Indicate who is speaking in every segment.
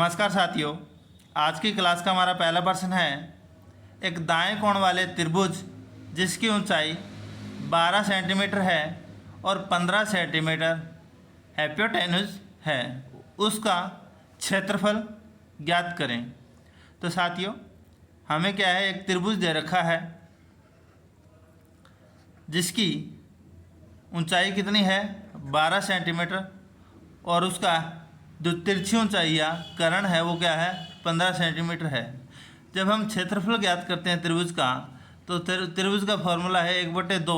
Speaker 1: नमस्कार साथियों, आज की क्लास का हमारा पहला प्रश्न है। एक दाएं कोण वाले त्रिभुज जिसकी ऊंचाई 12 सेंटीमीटर है और 15 सेंटीमीटर हाइपोटेन्यूज है, उसका क्षेत्रफल ज्ञात करें। तो साथियों, हमें क्या है, एक त्रिभुज दे रखा है जिसकी ऊंचाई कितनी है 12 सेंटीमीटर और उसका जो तिरछी ऊंचाई या कर्ण है वो क्या है 15 सेंटीमीटर है। जब हम क्षेत्रफल ज्ञात करते हैं त्रिभुज का, तो त्रिभुज का फॉर्मूला है 1/2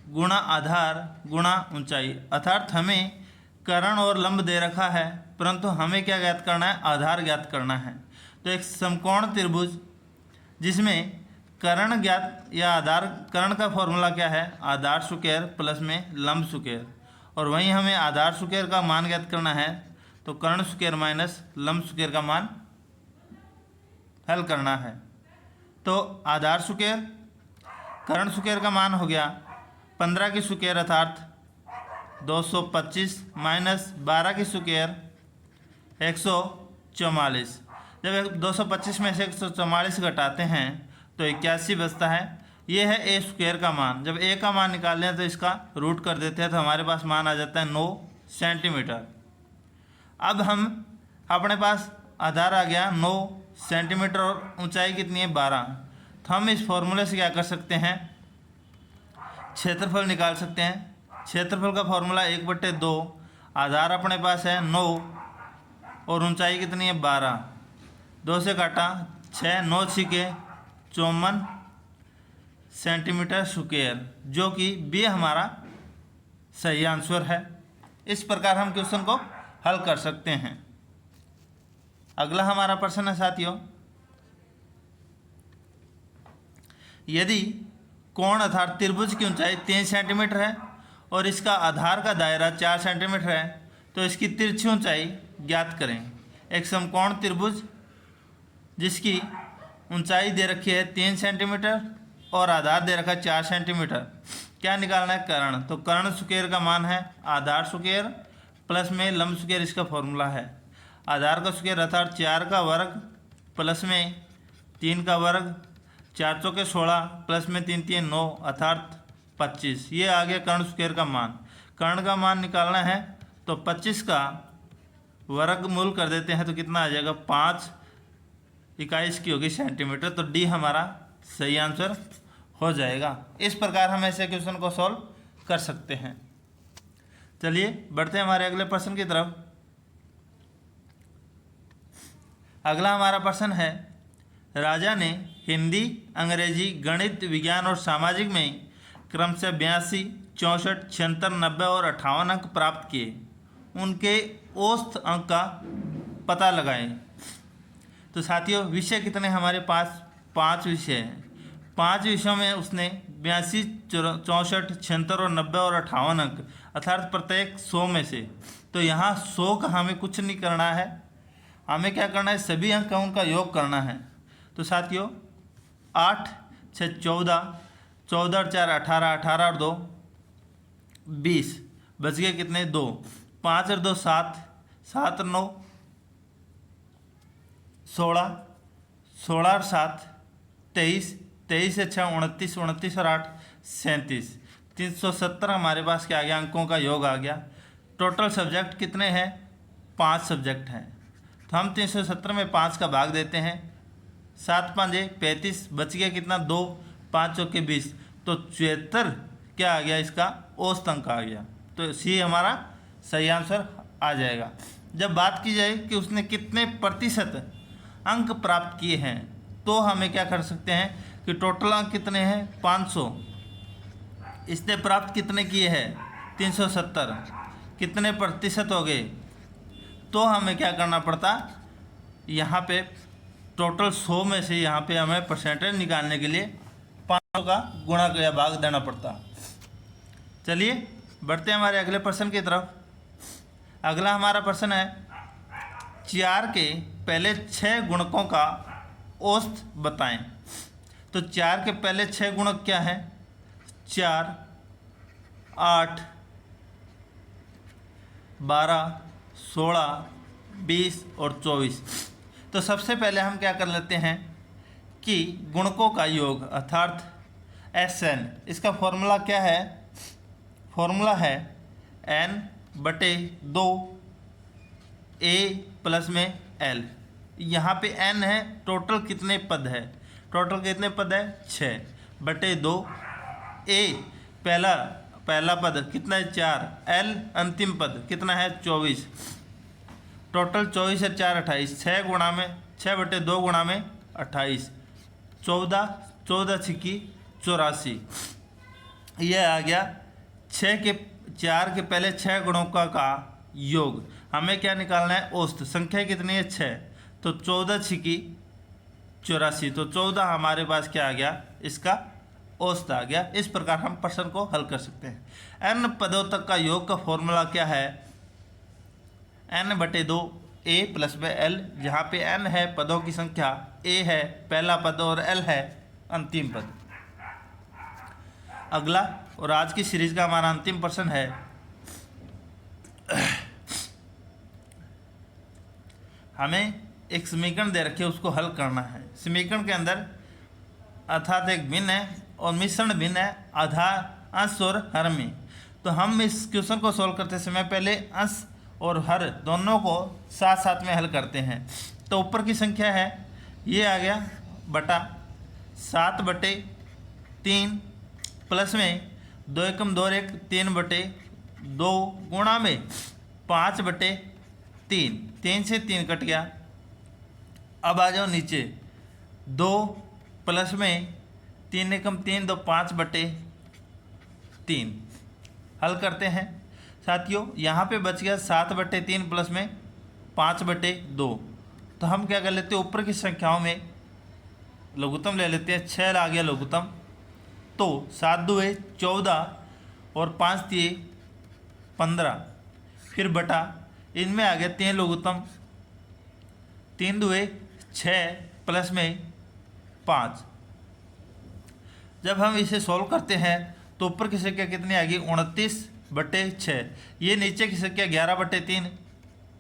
Speaker 1: गुणा आधार गुणा ऊंचाई। अर्थात हमें कर्ण और लंब दे रखा है, परंतु हमें क्या ज्ञात करना है, आधार ज्ञात करना है। तो एक समकोण त्रिभुज जिसमें कर्ण ज्ञात या आधार, कर्ण का फॉर्मूला क्या है, आधार स्क्वायर प्लस में लंब स्क्वायर, और वहीं हमें आधार स्क्वायर का मान ज्ञात करना है, तो कर्ण स्क्वायर माइनस लंब स्क्वायर का मान हल करना है। तो आधार स्क्वायर कर्ण स्क्वायर का मान हो गया 15 की स्क्वायर अर्थात 225 माइनस 12 की स्क्वायर 144। जब 225 में से 144 घटाते हैं तो 81 बचता है। ये है ए स्क्वायर का मान। जब ए का मान निकालते हैं तो इसका रूट कर देते हैं, तो हमारे पास मान आ जाता है 9 सेंटीमीटर। अब हम अपने पास आधार आ गया 9 सेंटीमीटर और ऊंचाई कितनी है 12। तो हम इस फॉर्मूले से क्या कर सकते हैं, क्षेत्रफल निकाल सकते हैं। क्षेत्रफल का फॉर्मूला 1/2, आधार अपने पास है 9 और ऊंचाई कितनी है 12। 2 से काटा 6, 9 छिके 54 सेंटीमीटर स्क्वायर, जो कि बी हमारा सही आंसर है। इस प्रकार हम क्वेश्चन को हल कर सकते हैं। अगला हमारा प्रश्न है साथियों, यदि कोण अर्थात त्रिभुज की ऊंचाई 3 सेंटीमीटर है और इसका आधार का दायरा 4 सेंटीमीटर है, तो इसकी तिरछी ऊंचाई ज्ञात करें। एक समकोण त्रिभुज जिसकी ऊंचाई दे रखी है 3 सेंटीमीटर और आधार दे रखा है 4 सेंटीमीटर। क्या निकालना है, कर्ण। तो कर्ण स्क्वायर का मान है आधार स्क्वायर प्लस में लंब स्क्वायर, इसका फॉर्मूला है। आधार का स्क्वायर अर्थात 4 का वर्ग प्लस में 3 का वर्ग, 4 चौके 16 प्लस में 3 3 9 अर्थात 25। ये आ गया कर्ण स्क्वायर का मान। कर्ण का मान निकालना है तो 25 का वर्गमूल कर देते हैं तो कितना आ जाएगा 5 21 की होगी सेंटीमीटर। तो डी हमारा सही आंसर हो जाएगा। इस प्रकार हम ऐसे क्वेश्चन को सॉल्व कर सकते हैं। चलिए बढ़ते हैं हमारे अगले प्रश्न की तरफ। अगला हमारा प्रश्न है, राजा ने हिंदी, अंग्रेजी, गणित, विज्ञान और सामाजिक में क्रमशः 82, 64, 76, 90 और 58 अंक प्राप्त किए। उनके औसत अंक का पता लगाएं। तो साथियों, विषय कितने हमारे पास 5 विषय हैं। 5 विषयों में उसने 82, 64, 76 और 90 और 58 अंक अर्थात प्रत्येक 100 में से। तो यहाँ 100 का हमें कुछ नहीं करना है, हमें क्या करना है, सभी अंक का उनका योग करना है। तो साथियों 8 6 14, 14 और 4 18, 18 और 2 20, बच गए कितने 2, 5 और 2 7, 7 और 9 16, 16 और 7 23, 23 से 6 29, 29 और 8 37, 370 हमारे पास क्या आ गया, अंकों का योग आ गया। टोटल सब्जेक्ट कितने हैं, 5 सब्जेक्ट हैं। तो हम 370 में 5 का भाग देते हैं, 7 5 35, बच गया कितना 2, 5 चौके 20, तो 74 क्या आ गया, इसका औसत अंक आ गया। तो सी हमारा सही आंसर आ जाएगा। जब बात की जाए कि उसने कितने प्रतिशत अंक प्राप्त किए हैं, तो हमें क्या कर सकते हैं कि टोटल अंक कितने हैं 500, इसने प्राप्त कितने किए हैं 370, कितने प्रतिशत हो गए, तो हमें क्या करना पड़ता, यहाँ पे टोटल 100 में से यहाँ पे हमें परसेंटेज निकालने के लिए 500 का गुणा या भाग देना पड़ता। चलिए बढ़ते हैं हमारे अगले प्रश्न की तरफ। अगला हमारा प्रश्न है, 4 के पहले 6 गुणकों का औसत बताएं। तो 4 के पहले 6 गुणक क्या हैं, 4 8 12 16 20 और 24। तो सबसे पहले हम क्या कर लेते हैं कि गुणकों का योग अर्थात SN, इसका फॉर्मूला क्या है? फॉर्मूला है n/2 a प्लस में l। यहाँ पे n है, टोटल कितने पद है? टोटल कितने पद है? 6/2 a पहला पद कितना है? 4, l अंतिम पद कितना है? 24। टोटल 24 है 4 28, 6/2 गुणा में 28, 14 छिक्की 84। यह आ गया 4 के पहले 6 गुणों का योग। हमें क्या निकालना है? औसत। संख्या कितनी है? 6, तो 14 छिक्की 84, तो 14 हमारे पास क्या आ गया? इसका औसत आ गया। इस प्रकार हम प्रश्न को हल कर सकते हैं। n पदों तक का योग का फॉर्मूला क्या है? n/2 a प्लस में l, जहाँ पे n है पदों की संख्या, a है पहला पद और l है अंतिम पद। अगला और आज की सीरीज का हमारा अंतिम प्रश्न है, हमें एक समीकरण दे रखे उसको हल करना है। समीकरण के अंदर अर्थात एक भिन्न है और मिश्रण भिन्न है, आधार अंश और हर में। तो हम इस क्वेश्चन को सॉल्व करते समय पहले अंश और हर दोनों को साथ साथ में हल करते हैं। तो ऊपर की संख्या है, ये आ गया बटा 7/3 प्लस में 2 एकम 2 1 3/2 गुणा में 5/3, 3 से 3 कट गया। अब आ जाओ नीचे, 2 प्लस में 3 एकम 3 2 5/3 हल करते हैं साथियों। यहाँ पे बच गया 7/3 प्लस में 5/2। तो हम क्या कर लेते हैं, ऊपर की संख्याओं में लघुत्तम ले लेते हैं। 6 आ गया लघुत्तम, तो 7 दूए 14 और 5 दिए 15, फिर बटा इनमें आ गया 3 लघुत्तम, 3 दूए 6 प्लस में 5। जब हम इसे सॉल्व करते हैं तो ऊपर की संख्या कितनी आएगी? 29/6। ये नीचे की संख्या 11/3।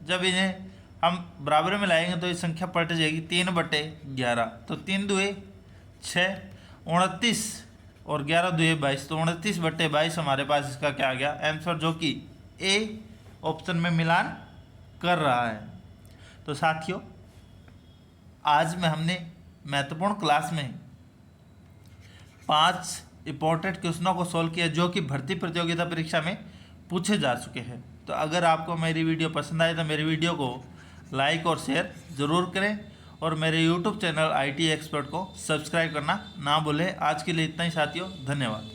Speaker 1: जब इन्हें हम बराबर में लाएंगे तो ये संख्या पलट जाएगी 3/11। तो 3 दूए 6, 29 और 11 दूए 22, तो 29/22 हमारे पास इसका क्या आ गया? आंसर, जो कि ए ऑप्शन में मिलान कर रहा है। तो साथियों, आज में हमने महत्वपूर्ण क्लास में 5 इंपॉर्टेंट क्वेश्चनों को सॉल्व किया जो कि भर्ती प्रतियोगिता परीक्षा में पूछे जा चुके हैं। तो अगर आपको मेरी वीडियो पसंद आए तो मेरी वीडियो को लाइक और शेयर ज़रूर करें और मेरे यूट्यूब चैनल IT एक्सपर्ट को सब्सक्राइब करना ना भूलें। आज के लिए इतना ही साथियों, धन्यवाद।